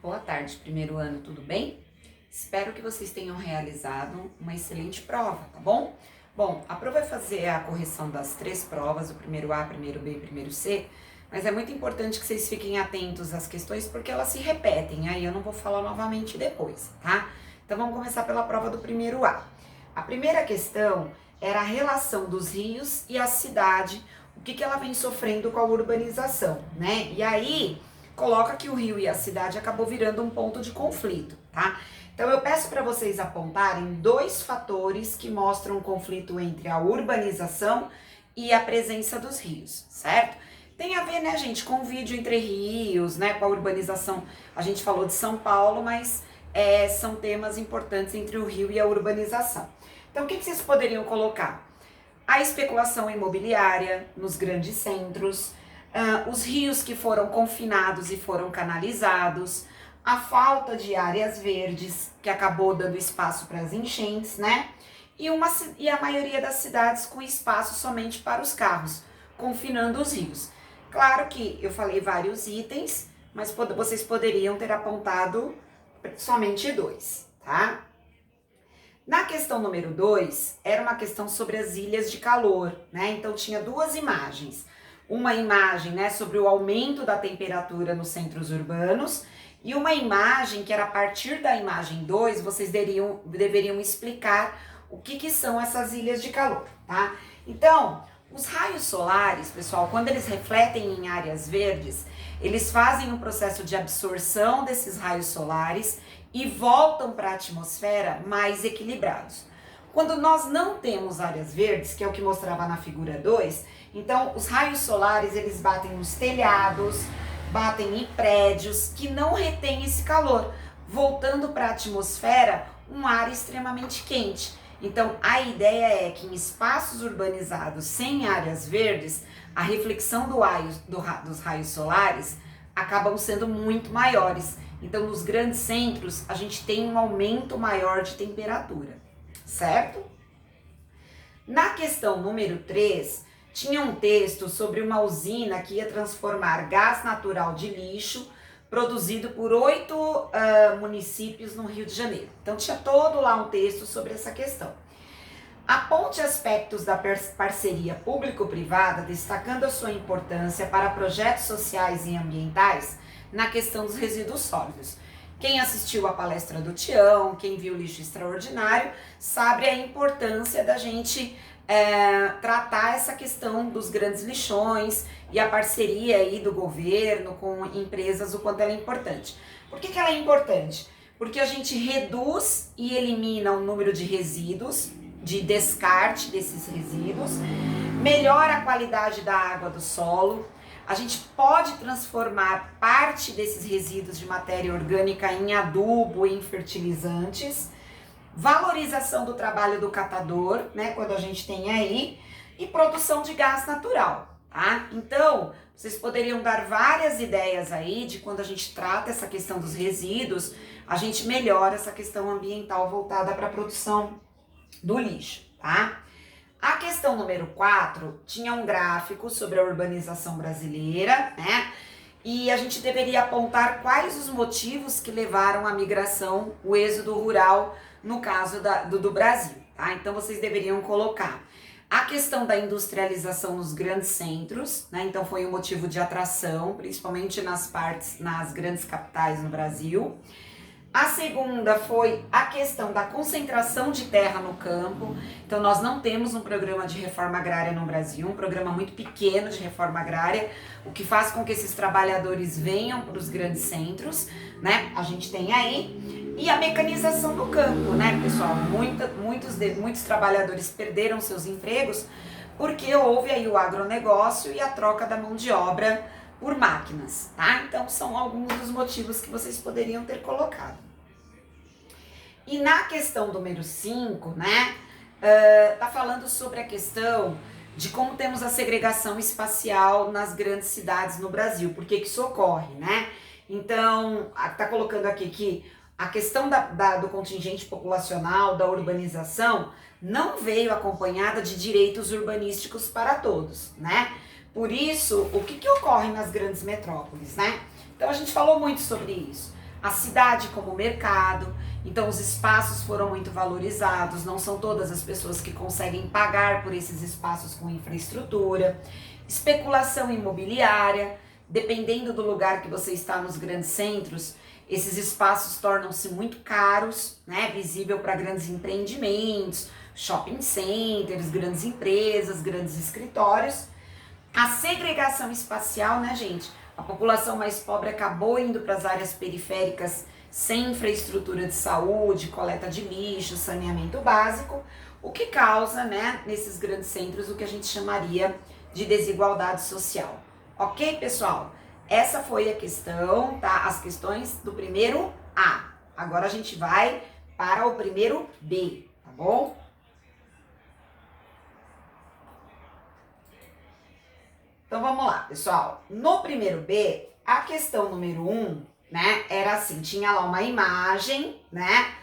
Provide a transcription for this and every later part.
Boa tarde, primeiro ano, tudo bem? Espero que vocês tenham realizado uma excelente prova, tá bom? Bom, a prova vai fazer a correção das três provas, o primeiro A, primeiro B e primeiro C, mas é muito importante que vocês fiquem atentos às questões porque elas se repetem, aí eu não vou falar novamente depois, tá? Então vamos começar pela prova do primeiro A. A primeira questão era a relação dos rios e a cidade, o que ela vem sofrendo com a urbanização, né? E aí coloca que o rio e a cidade acabou virando um ponto de conflito, tá? Então eu peço para vocês apontarem dois fatores que mostram um conflito entre a urbanização e a presença dos rios, certo? Tem a ver, né, gente, com o vídeo Entre Rios, né, com a urbanização. A gente falou de São Paulo, mas são temas importantes entre o rio e a urbanização. Então o que vocês poderiam colocar? A especulação imobiliária nos grandes centros, os rios que foram confinados e foram canalizados, a falta de áreas verdes, que acabou dando espaço para as enchentes, né? E a maioria das cidades com espaço somente para os carros, confinando os rios. Claro que eu falei vários itens, mas vocês poderiam ter apontado somente dois, tá? Na questão número 2, era uma questão sobre as ilhas de calor, né? Então tinha duas imagens. Uma imagem, né, sobre o aumento da temperatura nos centros urbanos e uma imagem que era a partir da imagem 2, vocês deveriam explicar o que são essas ilhas de calor, tá? Então, os raios solares, pessoal, quando eles refletem em áreas verdes, eles fazem um processo de absorção desses raios solares e voltam para a atmosfera mais equilibrados. Quando nós não temos áreas verdes, que é o que mostrava na figura 2, então os raios solares eles batem nos telhados, batem em prédios que não retêm esse calor, voltando para a atmosfera um ar extremamente quente. Então a ideia é que em espaços urbanizados sem áreas verdes, a reflexão dos raios solares acabam sendo muito maiores. Então nos grandes centros a gente tem um aumento maior de temperatura, certo? Na questão número 3, tinha um texto sobre uma usina que ia transformar gás natural de lixo produzido por 8 municípios no Rio de Janeiro. Então tinha todo lá um texto sobre essa questão. Aponte aspectos da parceria público-privada, destacando a sua importância para projetos sociais e ambientais na questão dos resíduos sólidos. Quem assistiu à palestra do Tião, quem viu Lixo Extraordinário, sabe a importância da gente tratar essa questão dos grandes lixões e a parceria aí do governo com empresas, o quanto ela é importante. Por que ela é importante? Porque a gente reduz e elimina o número de resíduos, de descarte desses resíduos, melhora a qualidade da água do solo, a gente pode transformar parte desses resíduos de matéria orgânica em adubo, em fertilizantes, valorização do trabalho do catador, né, quando a gente tem aí, e produção de gás natural, tá? Então, vocês poderiam dar várias ideias aí de quando a gente trata essa questão dos resíduos, a gente melhora essa questão ambiental voltada para a produção do lixo, tá? A questão número 4 tinha um gráfico sobre a urbanização brasileira, né? E a gente deveria apontar quais os motivos que levaram à migração, o êxodo rural, no caso do Brasil, tá? Então vocês deveriam colocar a questão da industrialização nos grandes centros, né? Então foi um motivo de atração, principalmente nas grandes capitais no Brasil. A segunda foi a questão da concentração de terra no campo. Então nós não temos um programa de reforma agrária no Brasil, um programa muito pequeno de reforma agrária, o que faz com que esses trabalhadores venham para os grandes centros, né? A gente tem aí. E a mecanização do campo, né, pessoal? Muitos trabalhadores perderam seus empregos porque houve aí o agronegócio e a troca da mão de obra por máquinas, tá? Então são alguns dos motivos que vocês poderiam ter colocado. E na questão número 5, né, tá falando sobre a questão de como temos a segregação espacial nas grandes cidades no Brasil, por que isso ocorre, né? Então, tá colocando aqui que a questão do contingente populacional, da urbanização, não veio acompanhada de direitos urbanísticos para todos, né? Por isso, o que ocorre nas grandes metrópoles, né? Então a gente falou muito sobre isso. a cidade como mercado, então os espaços foram muito valorizados, não são todas as pessoas que conseguem pagar por esses espaços com infraestrutura, especulação imobiliária, dependendo do lugar que você está nos grandes centros, esses espaços tornam-se muito caros, né? Visível para grandes empreendimentos, shopping centers, grandes empresas, grandes escritórios. A segregação espacial, né, gente? A população mais pobre acabou indo para as áreas periféricas sem infraestrutura de saúde, coleta de lixo, saneamento básico, o que causa, né, nesses grandes centros, o que a gente chamaria de desigualdade social. Ok, pessoal? Essa foi a questão, tá? As questões do primeiro A. Agora a gente vai para o primeiro B, tá bom? Então vamos lá, pessoal. No primeiro B, a questão número 1, né, era assim, tinha lá uma imagem, né,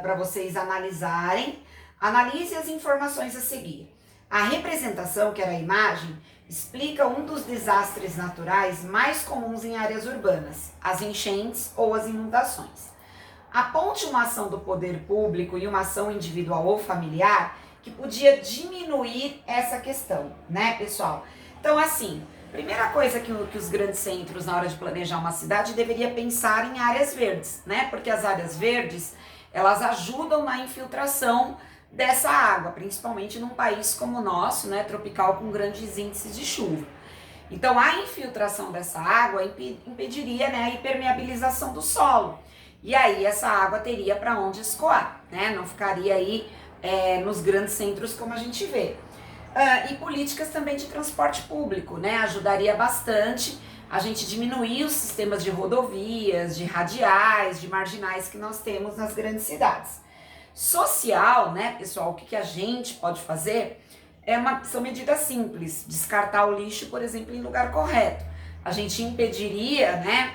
para vocês analisarem. Analise as informações a seguir. A representação, que era a imagem, explica um dos desastres naturais mais comuns em áreas urbanas, as enchentes ou as inundações. Aponte uma ação do poder público e uma ação individual ou familiar que podia diminuir essa questão, né, pessoal? Então, assim, primeira coisa que os grandes centros, na hora de planejar uma cidade, deveria pensar em áreas verdes, né? Porque as áreas verdes, elas ajudam na infiltração dessa água, principalmente num país como o nosso, né, tropical, com grandes índices de chuva. Então, a infiltração dessa água impediria, né, a impermeabilização do solo. E aí, essa água teria para onde escoar, né? Não ficaria aí nos grandes centros como a gente vê. E políticas também de transporte público, né? Ajudaria bastante a gente diminuir os sistemas de rodovias, de radiais, de marginais que nós temos nas grandes cidades. Social, né, pessoal, o que a gente pode fazer são medidas simples, descartar o lixo, por exemplo, em lugar correto. A gente impediria, né,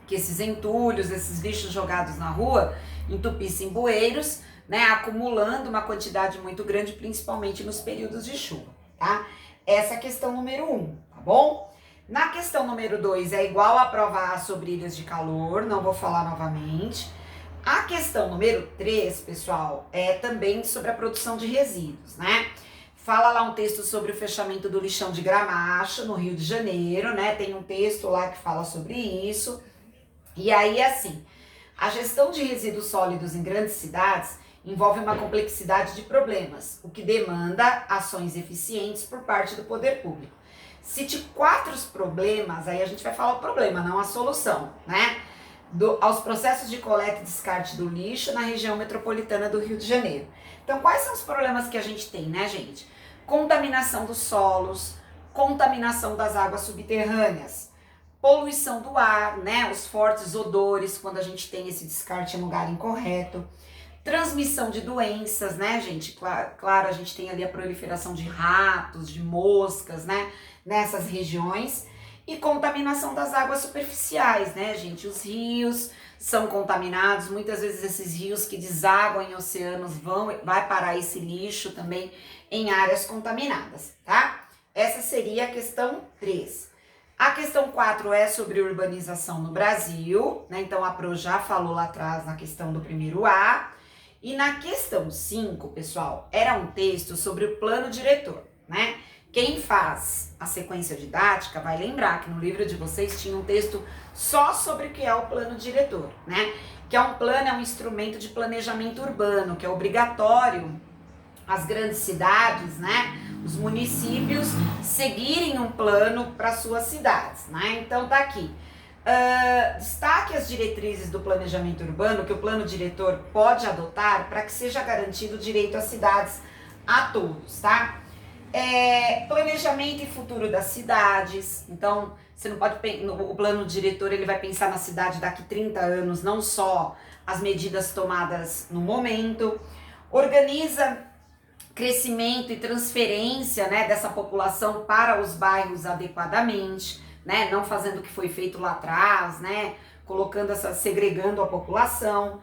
que esses entulhos, esses lixos jogados na rua, entupissem bueiros, né, acumulando uma quantidade muito grande, principalmente nos períodos de chuva, tá? Essa é a questão número 1, tá bom? Na questão número 2 é igual à prova A sobre ilhas de calor, não vou falar novamente. A questão número 3, pessoal, é também sobre a produção de resíduos, né? Fala lá um texto sobre o fechamento do lixão de Gramacho, no Rio de Janeiro, né? Tem um texto lá que fala sobre isso. E aí, assim, a gestão de resíduos sólidos em grandes cidades envolve uma complexidade de problemas, o que demanda ações eficientes por parte do poder público. Cite 4 problemas, aí a gente vai falar o problema, não a solução, né? Aos processos de coleta e descarte do lixo na região metropolitana do Rio de Janeiro. Então, quais são os problemas que a gente tem, né, gente? Contaminação dos solos, contaminação das águas subterrâneas, poluição do ar, né? Os fortes odores quando a gente tem esse descarte em lugar incorreto, transmissão de doenças, né, gente? Claro, a gente tem ali a proliferação de ratos, de moscas, né, nessas regiões. E contaminação das águas superficiais, né, gente? Os rios são contaminados, muitas vezes esses rios que desaguam em oceanos vai parar esse lixo também em áreas contaminadas, tá? Essa seria a questão 3. A questão 4 é sobre urbanização no Brasil, né? Então a Pro já falou lá atrás na questão do primeiro A. E na questão 5, pessoal, era um texto sobre o plano diretor, né? Quem faz a sequência didática vai lembrar que no livro de vocês tinha um texto só sobre o que é o plano diretor, né? Que é um instrumento de planejamento urbano, que é obrigatório as grandes cidades, né? Os municípios seguirem um plano para suas cidades, né? Então tá aqui. Destaque as diretrizes do planejamento urbano que o plano diretor pode adotar para que seja garantido o direito às cidades a todos, tá? Planejamento e futuro das cidades. Então, você não pode, o plano diretor ele vai pensar na cidade daqui 30 anos, não só as medidas tomadas no momento. Organiza crescimento e transferência, né, dessa população para os bairros adequadamente, né, não fazendo o que foi feito lá atrás, né, segregando a população.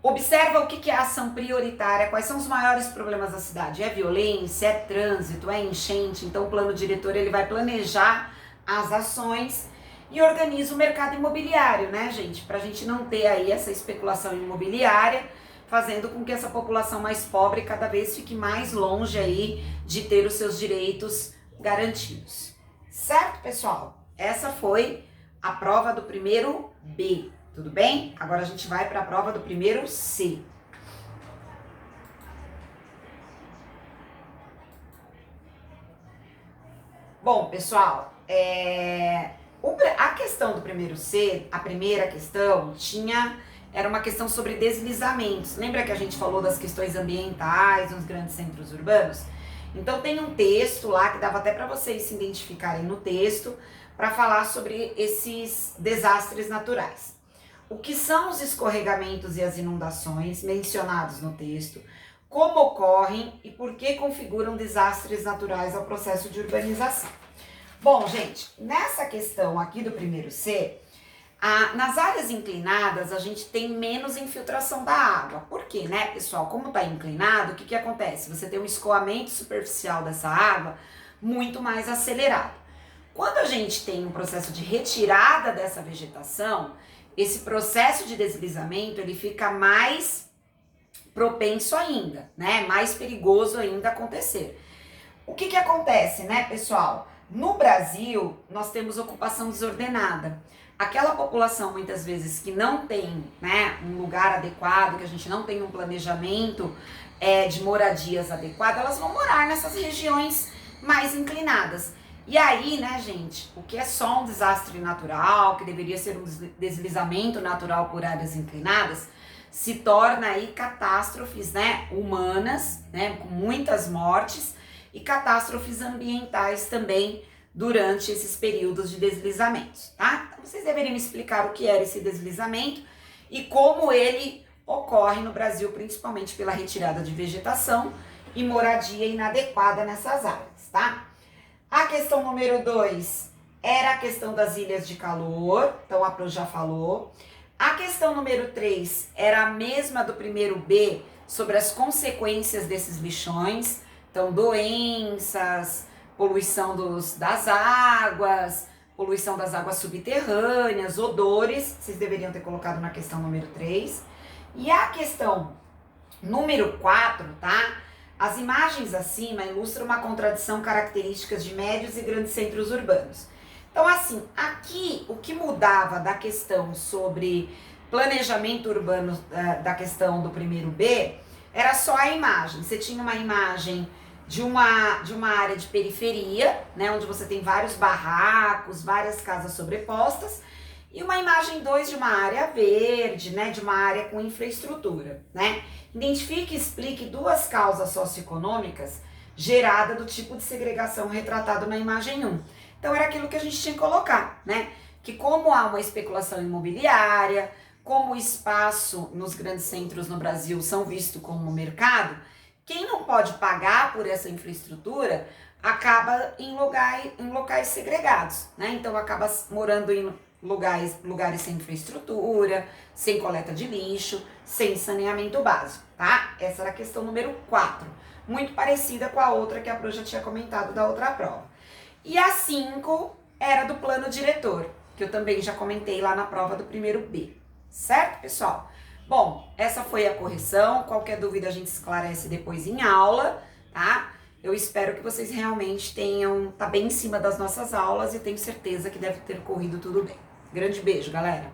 Observa o que é a ação prioritária, quais são os maiores problemas da cidade. É violência, é trânsito, é enchente. Então o plano diretor ele vai planejar as ações e organiza o mercado imobiliário, né, gente? Para a gente não ter aí essa especulação imobiliária, fazendo com que essa população mais pobre cada vez fique mais longe aí de ter os seus direitos garantidos. Certo, pessoal? Essa foi a prova do primeiro B, tudo bem? Agora a gente vai para a prova do primeiro C. Bom, pessoal, a questão do primeiro C, a primeira questão, era uma questão sobre deslizamentos. Lembra que a gente falou das questões ambientais nos grandes centros urbanos? Então tem um texto lá que dava até para vocês se identificarem no texto para falar sobre esses desastres naturais. O que são os escorregamentos e as inundações mencionados no texto? Como ocorrem e por que configuram desastres naturais ao processo de urbanização. Bom, gente, nessa questão aqui do primeiro C, nas áreas inclinadas a gente tem menos infiltração da água. Por quê, né, pessoal? Como está inclinado, o que acontece? Você tem um escoamento superficial dessa água muito mais acelerado. Quando a gente tem um processo de retirada dessa vegetação, esse processo de deslizamento ele fica mais propenso ainda, né? Mais perigoso ainda acontecer. O que acontece, né, pessoal? No Brasil, nós temos ocupação desordenada. Aquela população, muitas vezes, que não tem, né, um lugar adequado, que a gente não tem um planejamento de moradias adequado, elas vão morar nessas regiões mais inclinadas. E aí, né, gente, o que é só um desastre natural, que deveria ser um deslizamento natural por áreas inclinadas, se torna aí catástrofes, né, humanas, né, com muitas mortes e catástrofes ambientais também durante esses períodos de deslizamentos, tá? Então vocês deveriam explicar o que era esse deslizamento e como ele ocorre no Brasil, principalmente pela retirada de vegetação e moradia inadequada nessas áreas, tá? A questão número 2 era a questão das ilhas de calor, então a Pro já falou. A questão número 3 era a mesma do primeiro B, sobre as consequências desses lixões, então doenças, poluição das águas, poluição das águas subterrâneas, odores, vocês deveriam ter colocado na questão número 3. E a questão número 4, tá? As imagens acima ilustram uma contradição características de médios e grandes centros urbanos. Então, assim, aqui o que mudava da questão sobre planejamento urbano, da questão do primeiro B, era só a imagem. Você tinha uma imagem de uma área de periferia, né, onde você tem vários barracos, várias casas sobrepostas, e uma imagem 2 de uma área verde, né, de uma área com infraestrutura, né? Identifique e explique duas causas socioeconômicas geradas do tipo de segregação retratado na imagem 1. Então era aquilo que a gente tinha que colocar, né? Que como há uma especulação imobiliária, como o espaço nos grandes centros no Brasil são vistos como mercado, quem não pode pagar por essa infraestrutura acaba em locais segregados, né? Então acaba morando em lugares sem infraestrutura, sem coleta de lixo, sem saneamento básico, tá? Essa era a questão número 4, muito parecida com a outra que a Pro já tinha comentado da outra prova. E a 5 era do plano diretor, que eu também já comentei lá na prova do primeiro B, certo, pessoal? Bom, essa foi a correção, qualquer dúvida a gente esclarece depois em aula, tá? Eu espero que vocês realmente tá bem em cima das nossas aulas e tenho certeza que deve ter corrido tudo bem. Grande beijo, galera!